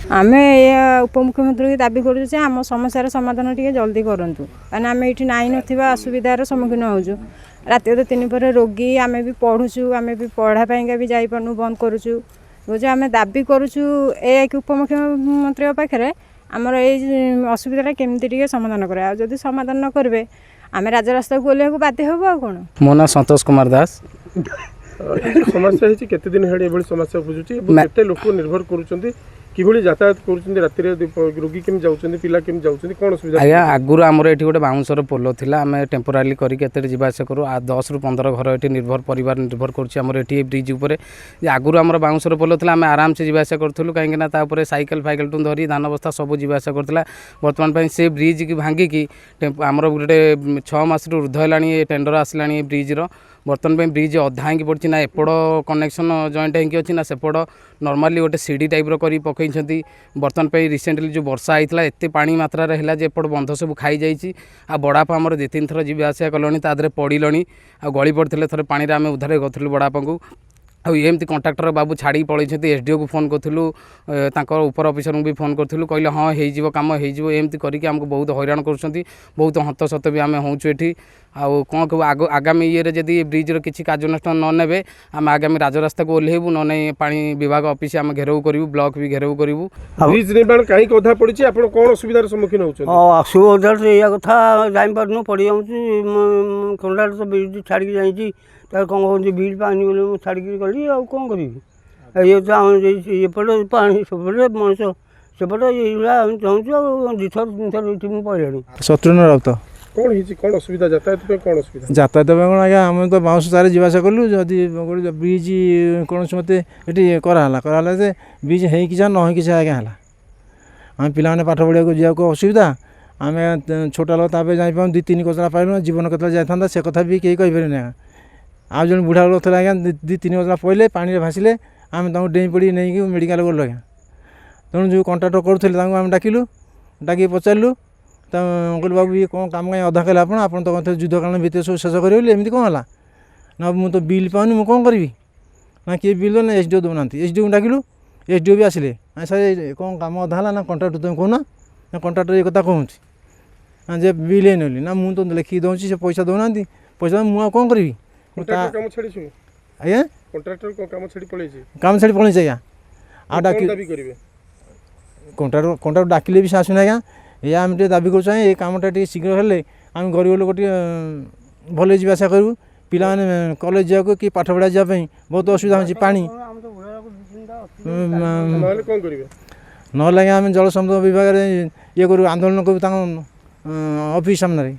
आमे उपमुख्यमंत्री दाबी करूँ जे आम समस्यार समाधान टी जल्दी करूँ कहीं आम ये नाई ना असुविधार सम्मुखीन होचु राति तो 3 पर रोगी आम भी पढ़ुचु आम भी पढ़ापाई भी जापू बंद करुचु जो आम दाबी करुचु ए उपमुख्यमंत्री पाखे आमर ये असुविधा केमती समाधान करें जदि समाधान न करेंगे आम राजरास्ता को ओह्लैया बाध्य हब आ कौन। मो ना संतोष कुमार दास। समस्या है केते दिन हेड़ी समस्या बुझुची केते लोक निर्भर करूछंती किभली यातायात करूछंती राति रे रोगी केम जाउछंती पिला केम जाउछंती कोन सुविधा आया आगुर आमर एठी गोटे बाउंसर पोलो थिला आमे टेम्पोरारी करी केते जिबा आसा करू 10 रु 15 घर एठी निर्भर परिवार निर्भर करछि आमर एठी ब्रिज ऊपर आगुर आमर बाउंसर पोलो थिला आमे आराम से जिबा आसा करथुलु काहे ना ता ऊपर साइकिल फाइकल टु धरी धान बस्ता सब जिबा आसा करथला वर्तमान पई से ब्रिज की भांगी की आमर गोटे 6 मास रु ऊर्ध्व हेलानी टेंडर आसलानी ब्रिज रो बर्तमान पे ब्रिज अधा हैंकी पड़ी ना एपड़ कनेक्शन जॉइंट हैंकी अच्छी ना सेपड़ नॉर्मली गोटे सीढ़ी टाइप करी पकई बर्तमान पे रिसेंटली जो वर्षा होता एत पानी मात्रा है जे एपड़ बंध सब खाई जाइए आ बड़ापा आमर 2-3 थर जी आसा कले तादे पड़े आ गली पड़ते थे पानी आम उद्धार करूँ बड़ापा को एमती कंट्राक्टर बाबू छाड़ी पलैंट एसडीओ को फोन करूँ उपर ऑफिसर को भी फोन करूँ कहले हाँ हो कम होमती करके आमको बहुत हैरान कर बहुत हतसत भी आम होचु ये आउ कौन कहूँ आगामी ये जदि ब्रिज किसी कार्यानुष्ठान न ने आम आगामी राजरास्ता को ओह्लैबू न पानी विभाग ऑफिस आम घेराव करूँ ब्लॉक भी घेराव करूँ। ब्रिज निर्माण कहीं कथा पड़ी आप कौन असुविधार सम्मुखीन होती असुविधा या कथा जापार पड़ जाऊँ कंट्राक्टर तो ब्रिज छाड़ी जाइए कौन कहते बिल पानी बोले छाड़ी गली आ कौन करी ये तो एपटे पानी सेपटे मनीष सेपटे ये चाहूँ 2-3 थर ये पड़े। शत्रुघ्न राउत कौन कौन असुविधा यातायात कौन असुविधा यातायात कौन आज्ञा आम तो बाउंस तार जावासा कलु जदि गोटे ब्रिज कौन मत ये कराला जे ब्रिज होगी जा न होगी आज्ञा है आम पे पाठ पढ़ा जावाक असुविधा आम छोटा लोक जापार 2-3 कचरा पाइलु जीवन कतला जाता से कथा भी कहीं कहींपारे आज जन बुढ़ा लोक था आज्ञा 2-3 कचरा पड़े पानी भासिले आम डेई पड़ी नहीं मेडिकल गलु आज्ञा तेणु जो कंट्राक्टर करूँ आम डाकिलु डाक पचारू कहल बाबू ये कौन कम कहीं अधा कले आप तो कहते युद्धकालीन भित्ति सब शेष करेंगे एमती कौन है ना मुझे तो बिल पाऊनी मुझे कौन करी ना किए बिल ना एसडीओ दौना एसडीओ को डाकिलु एसडीओ भी आसिले सर कौन कम अधा है ना कंट्राक्टर तुम कहना ना कंट्राक्टर ये कथा कहूँ ना जे बिल ही ना ना मुझे तो लिखिक दूसरी से पैसा दौना पैसा मुझे कौन करी आज्ञा काम छाड़ी पलैस आज्ञा आ डाक कंट्राक्टर डाकिले भी से आसुना आज्ञा या आम दाबी कर ये कमटा शीघ्र हेल्ले आम गरीब लोक भले जावासा करूँ पिला कॉलेज जावाक कि पाठ पढ़ा जावाई बहुत असुविधा हो पानी ना आम जल संपद विभाग ये करूँ आंदोलन करूँ ऑफिस सामने